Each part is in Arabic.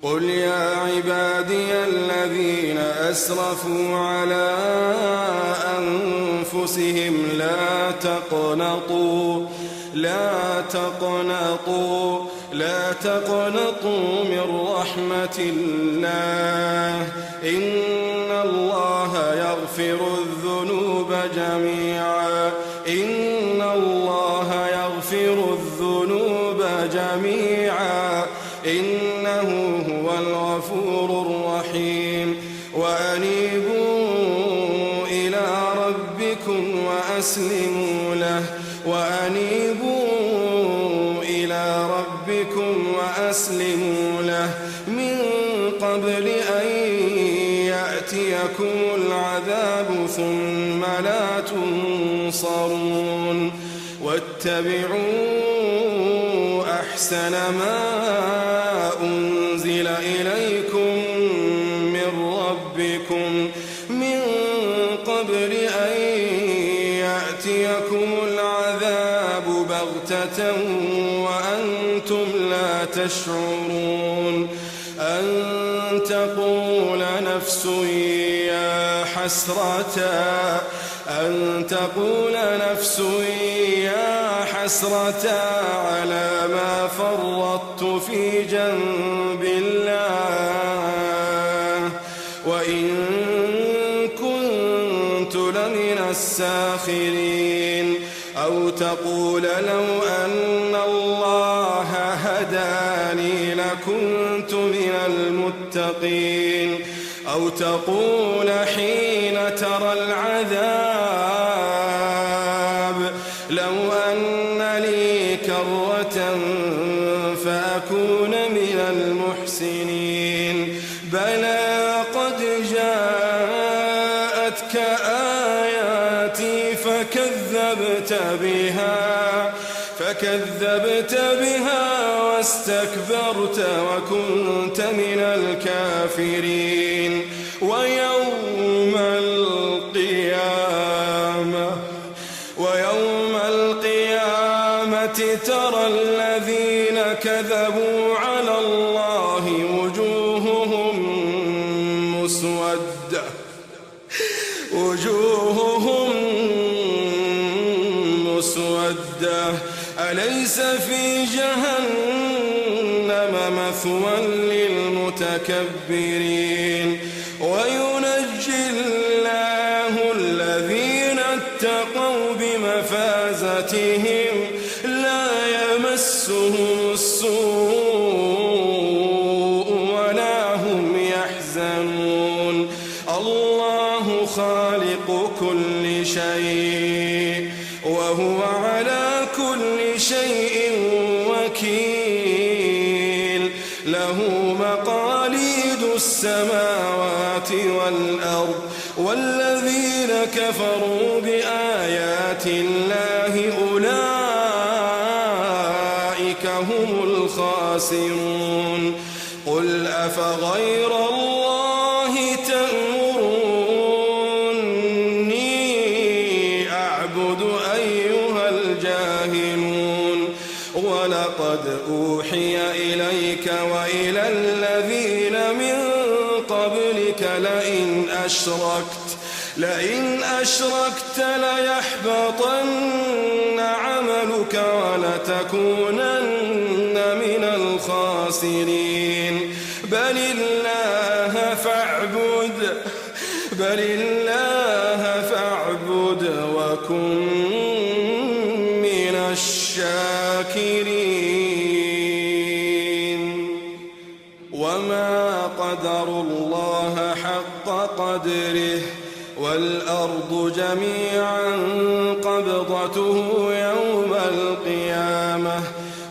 قل يا عبادي الذين أسرفوا على أنفسهم لا تقنطوا من رحمة الله إن الله يغفر الذنوب جميعا إنه هو الغفور الرحيم وأنيبوا إلى ربكم وأسلموا له من قبل أن يأتيكم العذاب ثم لا تنصرون واتبعوا أحسن ما أنزل إليكم من ربكم من قبل أن يأتيكم العذاب بغتة وأنتم لا تشعرون أن تقول نفس يا حسرة على ما فرطت في جنب الله وإن كنت لمن الساخرين أو تقول لو أن الله هداني لكنت من المتقين أو تقول حين ترى العذاب لو أن لي كرة فأكون من المحسنين بلى قد جاءتك آياتي فكذبت بها واستكبرت وكنت من الكافرين ويوم القيامة ترى الذين كذبوا على الله وجوههم مسودة أليس في جهنم مثوى للمتكبرين وينجي الله الذين اتقوا بمفازتهم لا يمسهم السوء ولا هم يحزنون الله خالق كل شيء وهو على كل شيء وكيل له مقاليد السماوات والأرض والذين كفروا بآيات الله أولئك هم الخاسرون قل أفغير الله تأمروني أعبد أيها الجاهلون ولقد أوحي إليك وإلى الذين من قبلك لئن أشركت ليحبطن عملك ولتكونن من الخاسرين بل الله فاعبد وكن من الشاكرين وما قدروا الله حق قدره والأرض جميعا قبضته يوم القيامة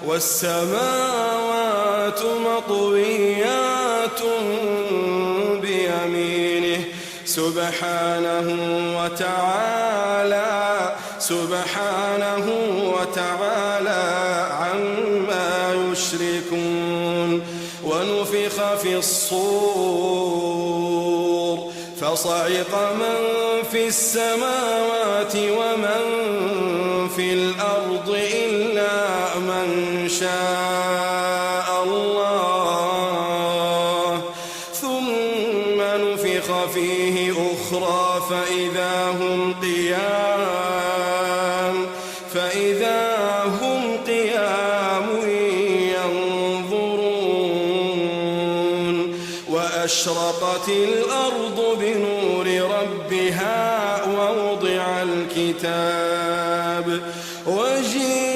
والسماوات مطويات بيمينه سبحانه وتعالى عما يشركون ونفخ في الصور فصعق من في السماوات ومن في الأرض إلا من شاء الله فيه أخرى فإذا هم قيام ينظرون وأشرقت الأرض بنور ربها ووضع الكتاب وجيء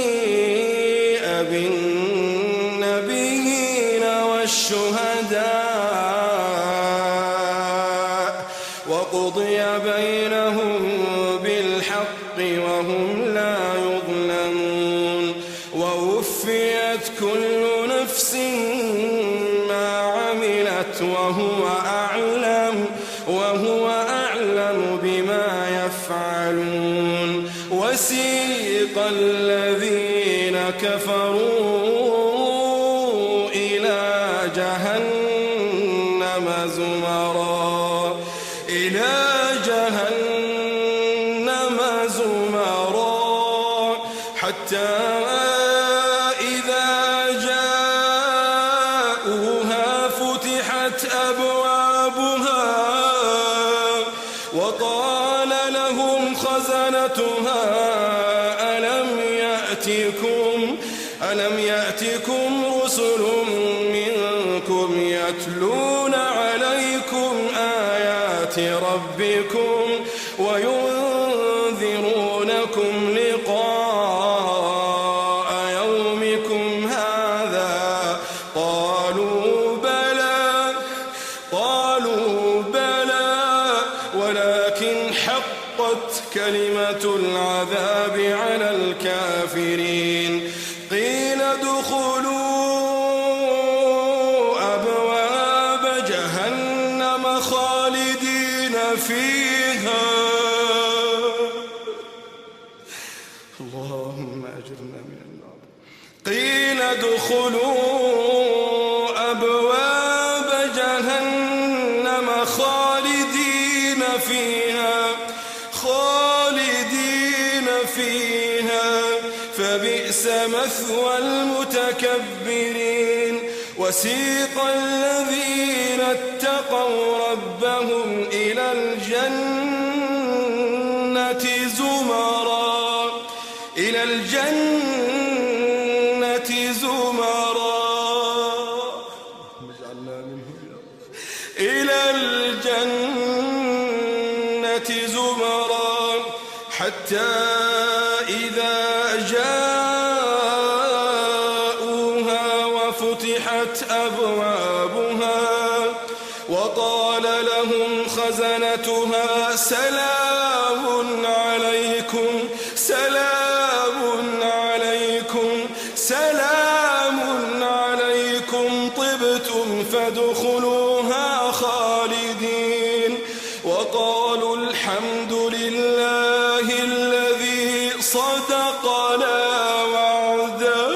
بالنبيين والشهداء وقضي بينهم بالحق وهم لا يظلمون ووفيت كل نفس ما عملت وهو أعلم بما يفعلون وسيق الذين كفروا إلى جهنم زمرا حتى إذا جاءوها فتحت أبوابها وقال لهم خزنتها ألم يأتكم رسل منكم يتلون عليكم آيات ربكم وينذرونكم لقاء يومكم هذا قالوا بلى ولكن حقت كلمة العذاب على الكافرين قيل ادخلوا أبواب جهنم خالدين فيها اللهم أجرنا من النار قيل ادخلوا أبواب جهنم خالدين فيها فبئس مثوى المتكبرين وسيق الذين اتقوا ربهم إلى الجنة زمرا حتى إذا جاءوها وفتحت أبوابها وقال لهم خزنتها سلام عليكم طبتم فادخلوها خالدين وقالوا الحمد لله الذي صدقنا وعده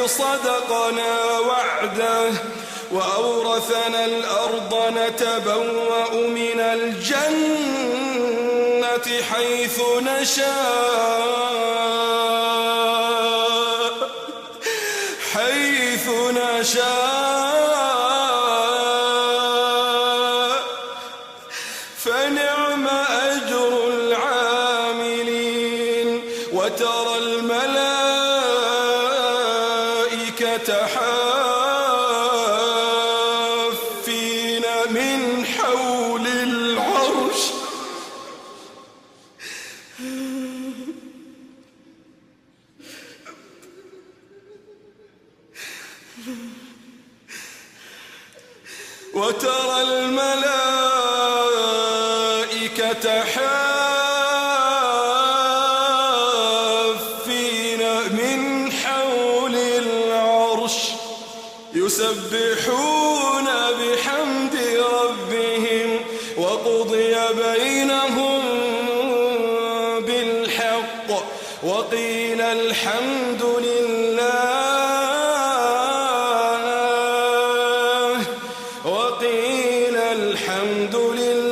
صدقنا وعده وأورثنا الأرض نتبوأ من الجنة حيث نشاء فنعم أجر العاملين وترى الملائكة حافين من حول العرش وترى الملائكة حافين من حول العرش يسبحون بحمد ربهم وقضي بينهم بالحق وقيل الحمد لله وقيل الحمد لله